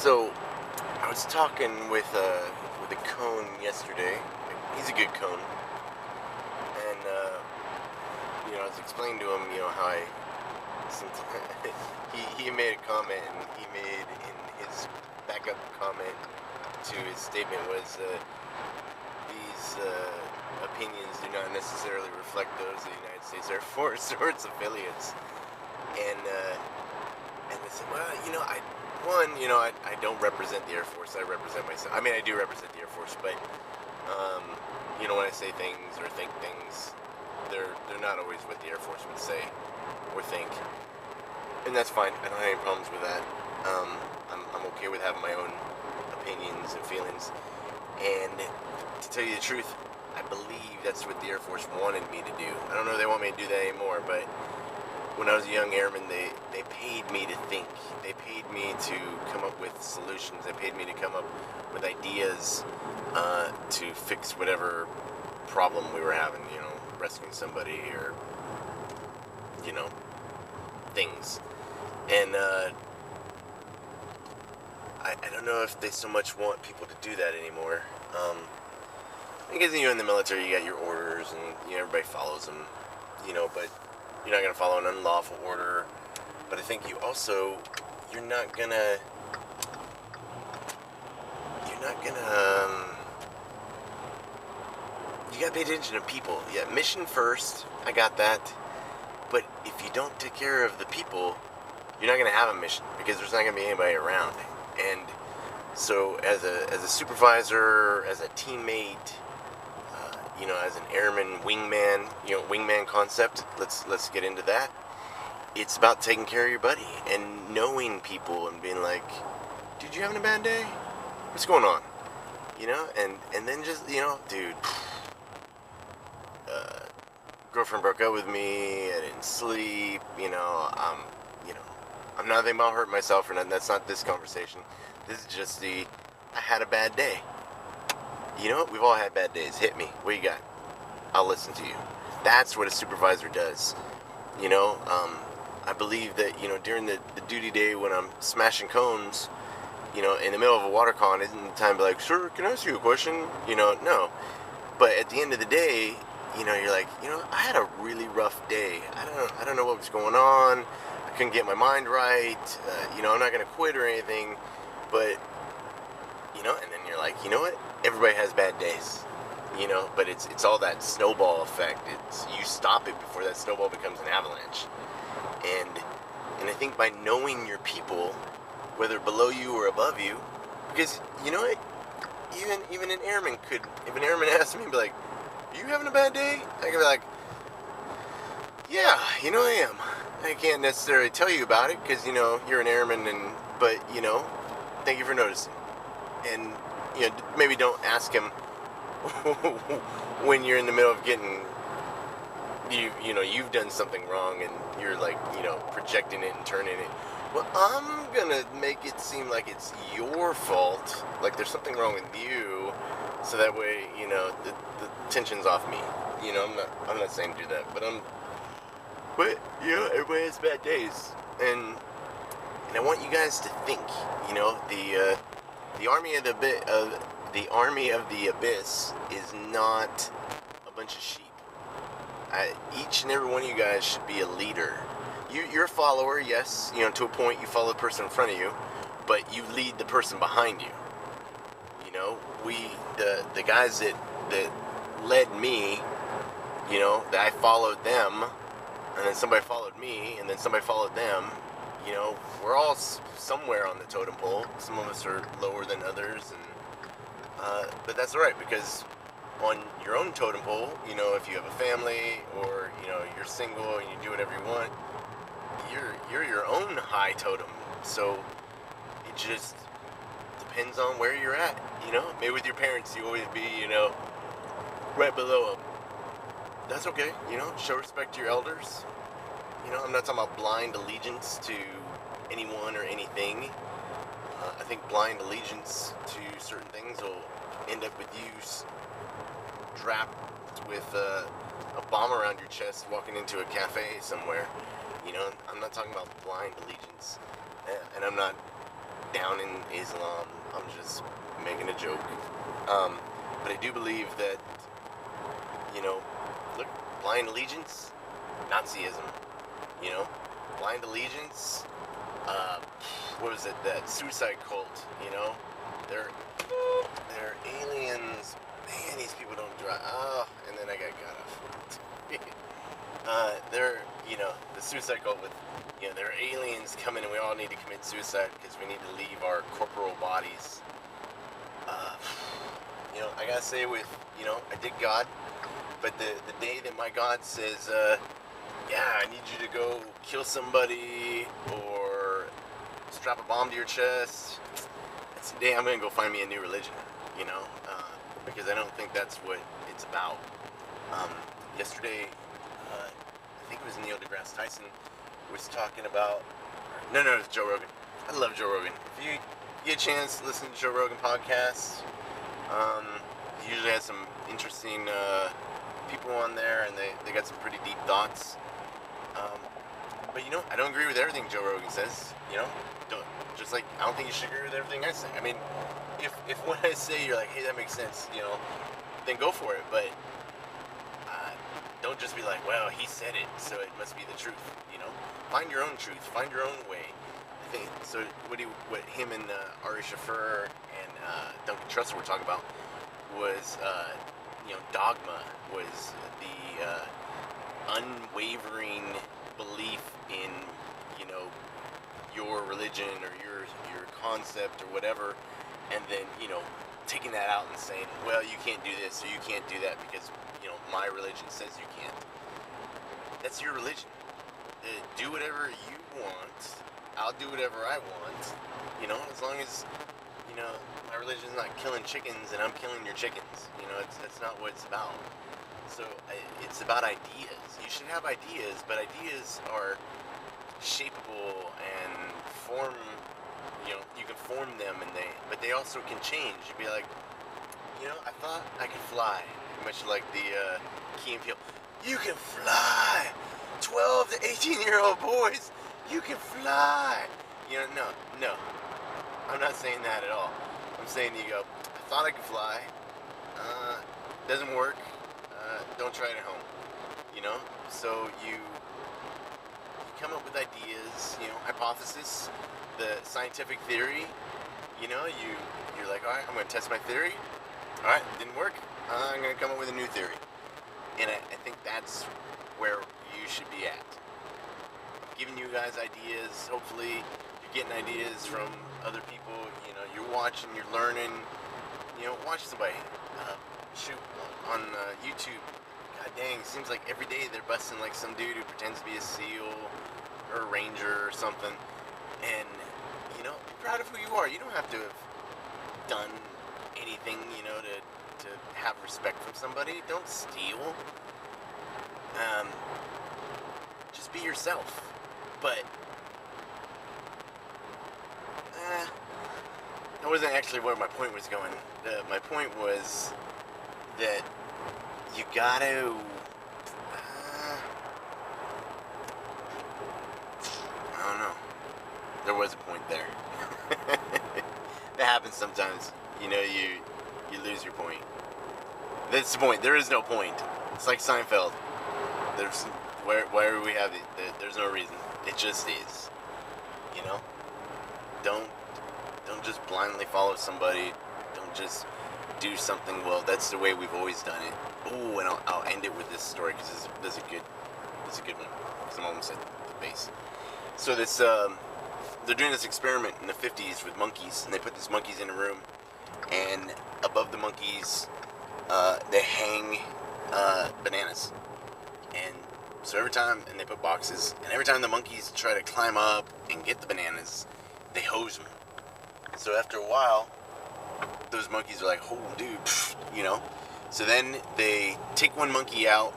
So I was talking with a cone yesterday. He's a good cone, and I was explaining to him, how I sometimes he made a comment, and he made in his backup comment to his statement was these opinions do not necessarily reflect those of the United States Air Force or its affiliates, and they said, well, I don't represent the Air Force. I represent myself. I mean, I do represent the Air Force, but when I say things or think things, they're not always what the Air Force would say or think, and that's fine. I don't have any problems with that. I'm okay with having my own opinions and feelings, and to tell you the truth, I believe that's what the Air Force wanted me to do. I don't know if they want me to do that anymore, but when I was a young airman, they paid me to think. They paid me to come up with solutions. They paid me to come up with ideas to fix whatever problem we were having, rescuing somebody or, things. And I don't know if they so much want people to do that anymore. Because, in the military, you got your orders and, everybody follows them, but you're not going to follow an unlawful order. But I think you're not going to, you got to pay attention to people. Yeah, mission first, I got that. But if you don't take care of the people, you're not going to have a mission because there's not going to be anybody around. And so as a supervisor, as a teammate, as an airman, wingman, wingman concept, let's get into that. It's about taking care of your buddy and knowing people and being like, dude, you having a bad day? What's going on? And then just, dude, girlfriend broke up with me, I didn't sleep, I'm not thinking about hurting myself or nothing. That's not this conversation. This is just I had a bad day. You know what? We've all had bad days. Hit me. What you got? I'll listen to you. That's what a supervisor does. I believe that, during the duty day when I'm smashing cones, in the middle of a water con isn't the time to be like, sir, can I ask you a question? No. But at the end of the day, you're like, I had a really rough day. I don't know what was going on. I couldn't get my mind right. I'm not going to quit or anything. But, and then you're like, you know what? Everybody has bad days, but it's all that snowball effect. It's you stop it before that snowball becomes an avalanche. And I think by knowing your people, whether below you or above you, because you know what, even an airman could, if an airman asked me, be like, "Are you having a bad day?" I could be like, "Yeah, I am." I can't necessarily tell you about it because you're an airman, but thank you for noticing. And maybe don't ask him when you're in the middle of getting you've done something wrong and you're like projecting it and turning it. Well, I'm gonna make it seem like it's your fault, like there's something wrong with you, so that way the tension's off me. I'm not saying do that, but everybody has bad days, and I want you guys to think. The army of the abyss is not a bunch of sheep. Each and every one of you guys should be a leader. You're a follower, yes. To a point, you follow the person in front of you, but you lead the person behind you. The guys that led me, that I followed them, and then somebody followed me, and then somebody followed them. We're all somewhere on the totem pole. Some of us are lower than others, but that's all right, because on your own totem pole, if you have a family or you're single and you do whatever you want, you're your own high totem. So it just depends on where you're at. Maybe with your parents you always be right below them. That's okay. Show respect to your elders. I'm not talking about blind allegiance to anyone or anything. I think blind allegiance to certain things will end up with you strapped with a bomb around your chest walking into a cafe somewhere. I'm not talking about blind allegiance. And I'm not down in Islam. I'm just making a joke. But I do believe that, look, blind allegiance, Nazism. Blind allegiance, what was it, that suicide cult, they're aliens. Man, these people don't drive. Oh, and then I got off. They're, the suicide cult with, there are aliens coming and we all need to commit suicide because we need to leave our corporal bodies. I gotta say I dig God, but the day that my God says, I need you to go kill somebody or strap a bomb to your chest, that's the day I'm gonna go find me a new religion, because I don't think that's what it's about. Yesterday, I think it was Neil deGrasse Tyson was talking about, no, it was Joe Rogan. I love Joe Rogan. If you get a chance to listen to Joe Rogan podcasts, he usually has some interesting people on there, and they got some pretty deep thoughts. But I don't agree with everything Joe Rogan says. I don't think you should agree with everything I say. I mean, if what I say you're like, hey, that makes sense, then go for it. But don't just be like, well, he said it, so it must be the truth. Find your own truth, find your own way. I think so. What him and Ari Shaffir and Duncan Trussell were talking about was, dogma was the unwavering belief in, your religion or your concept or whatever, and then, taking that out and saying, well, you can't do this or you can't do that because, my religion says you can't. That's your religion. Do whatever you want. I'll do whatever I want. As long as, my religion's not killing chickens and I'm killing your chickens. That's not what it's about. So it's about ideas. You should have ideas, but ideas are shapeable and form. You can form them, but they also can change. You'd be like, I thought I could fly, much like the Key and Peele. You can fly. 12 to 18-year-old boys, you can fly. No. I'm not saying that at all. I'm saying you go, I thought I could fly. Doesn't work. Don't try it at home. So you come up with ideas, hypothesis, the scientific theory, you're like, all right, I'm going to test my theory. All right, didn't work. I'm going to come up with a new theory. And I think that's where you should be at. Giving you guys ideas. Hopefully you're getting ideas from other people. You're watching, you're learning. Watch somebody. Shoot on YouTube. God dang, it seems like every day they're busting like some dude who pretends to be a SEAL or a ranger or something. And, be proud of who you are. You don't have to have done anything, to have respect from somebody. Don't steal. Just be yourself. But that wasn't actually where my point was going. My point was that you gotta I don't know. There was a point there. That happens sometimes. You lose your point. That's the point. There is no point. It's like Seinfeld. There's where we have it. There's no reason. It just is. Don't just blindly follow somebody. Don't just do something. Well, that's the way we've always done it. Oh, and I'll end it with this story because this is a good one. Because I'm almost at the base. So they're doing this experiment in the 50s with monkeys, and they put these monkeys in a room, and above the monkeys, they hang bananas. And so and they put boxes, and every time the monkeys try to climb up and get the bananas, they hose them. So after a while, those monkeys are like, oh, dude, So then they take one monkey out,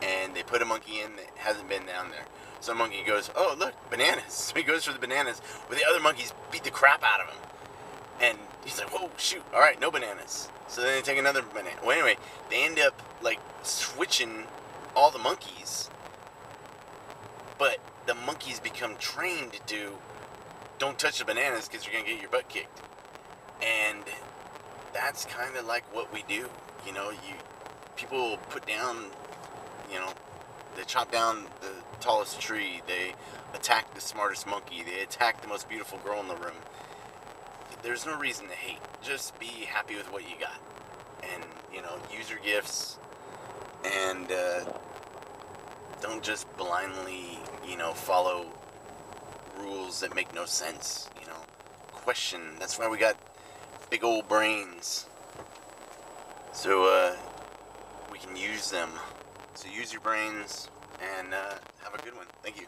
and they put a monkey in that hasn't been down there. So the monkey goes, oh, look, bananas. So he goes for the bananas, but the other monkeys beat the crap out of him. And he's like, whoa, shoot, all right, no bananas. So then they take another banana. Well, anyway, they end up, switching all the monkeys, but the monkeys become trained to do don't touch the bananas because you're going to get your butt kicked. And that's kind of like what we do. You know, people put down, you know, they chop down the tallest tree, they attack the smartest monkey, they attack the most beautiful girl in the room. There's no reason to hate. Just be happy with what you got. And, you know, use your gifts. And don't just blindly, you know, follow rules that make no sense. You know, question. That's why we got big old brains. So we can use them. So use your brains and have a good one. Thank you.